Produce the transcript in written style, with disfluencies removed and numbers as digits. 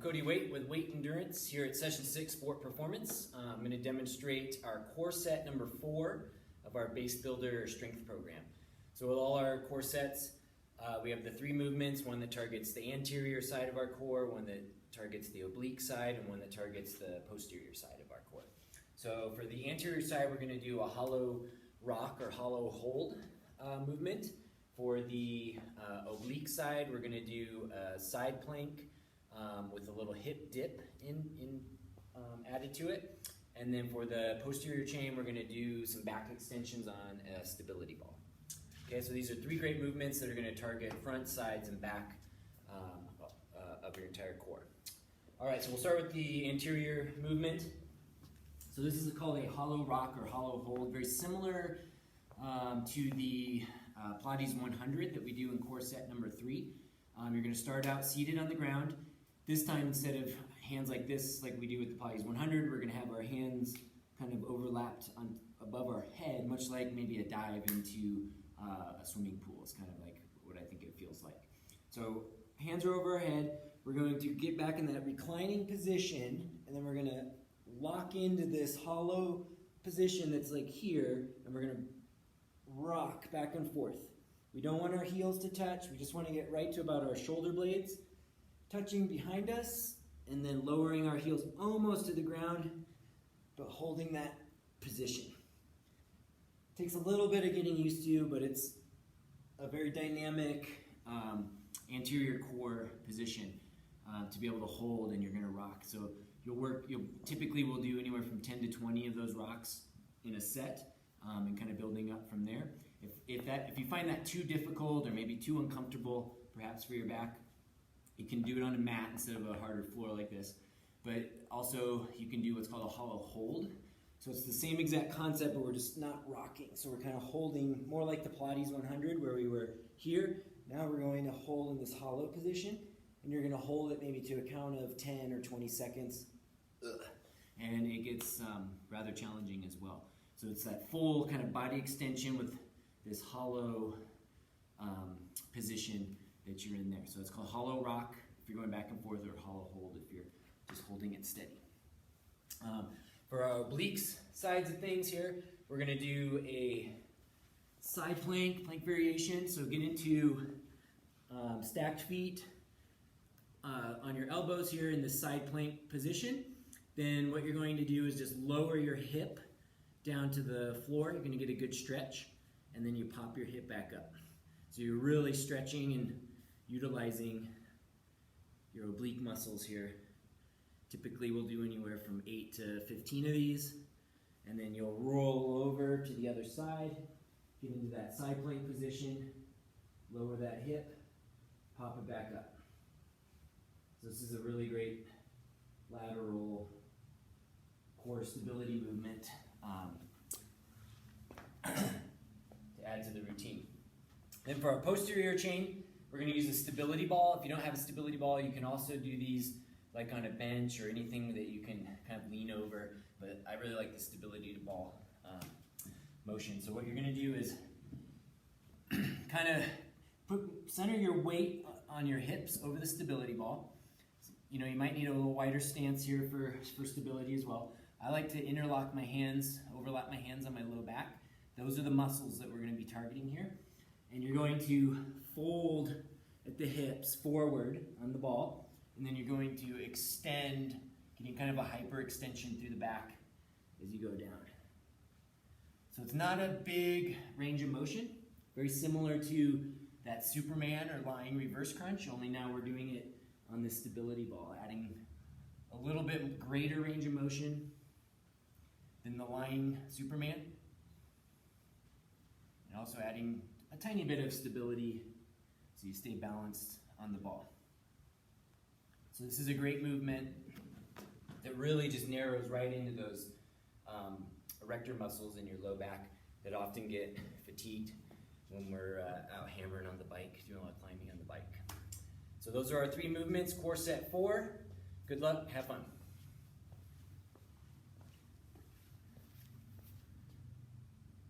Cody Waite with Waite Endurance here at Session 6 Sport Performance. I'm going to demonstrate our core set number 4 of our Base Builder Strength Program. So with all our core sets, we have the 3 movements, one that targets the anterior side of our core, one that targets the oblique side, and one that targets the posterior side of our core. So for the anterior side, we're going to do a hollow rock or hollow hold movement. For the oblique side, we're going to do a side plank with a little hip dip added to it. And then for the posterior chain, we're going to do some back extensions on a stability ball. Okay, so these are 3 great movements that are going to target front, sides, and back of your entire core. All right, so we'll start with the anterior movement. So this is called a hollow rock or hollow hold, very similar to the Pilates 100 that we do in core set number 3. You're going to start out seated on the ground. This time, instead of hands like this, like we do with the Pilates 100, we're going to have our hands kind of overlapped above our head, much like maybe a dive into a swimming pool. It's kind of like what I think it feels like. So hands are over our head. We're going to get back in that reclining position, and then we're going to lock into this hollow position that's like here, and we're going to rock back and forth. We don't want our heels to touch. We just want to get right to about our shoulder blades touching behind us, and then lowering our heels almost to the ground, but holding that position. Takes a little bit of getting used to, but it's a very dynamic anterior core position to be able to hold, and you're going to rock. So you'll typically will do anywhere from 10 to 20 of those rocks in a set, and kind of building up from there. If you find that too difficult or maybe too uncomfortable, perhaps for your back, you can do it on a mat instead of a harder floor like this. But also you can do what's called a hollow hold. So it's the same exact concept, but we're just not rocking. So we're kind of holding more like the Pilates 100 where we were here. Now we're going to hold in this hollow position, and you're going to hold it maybe to a count of 10 or 20 seconds. And it gets rather challenging as well. So it's that full kind of body extension with this hollow position that you're in there. So it's called hollow rock if you're going back and forth, or hollow hold if you're just holding it steady. For our obliques sides of things here, we're going to do a side plank variation. So get into stacked feet on your elbows here in the side plank position. Then what you're going to do is just lower your hip down to the floor. You're going to get a good stretch, and then you pop your hip back up. So you're really stretching and utilizing your oblique muscles here. Typically we'll do anywhere from 8 to 15 of these, and then you'll roll over to the other side, get into that side plank position, lower that hip, pop it back up. So this is a really great lateral core stability movement to add to the routine. Then for our posterior chain, we're going to use a stability ball. If you don't have a stability ball, you can also do these like on a bench or anything that you can kind of lean over, but I really like the stability ball motion. So what you're going to do is kind of center your weight on your hips over the stability ball. You know, you might need a little wider stance here for stability as well. I like to overlap my hands on my low back. Those are the muscles that we're going to be targeting here. And you're going to fold at the hips forward on the ball, and then you're going to extend, getting kind of a hyper extension through the back as you go down. So it's not a big range of motion, very similar to that Superman or lying reverse crunch, only now we're doing it on this stability ball, adding a little bit greater range of motion than the lying Superman, and also adding a tiny bit of stability so you stay balanced on the ball. So this is a great movement that really just narrows right into those erector muscles in your low back that often get fatigued when we're out hammering on the bike, doing a lot of climbing on the bike. So those are our 3 movements, core set 4. Good luck, have fun.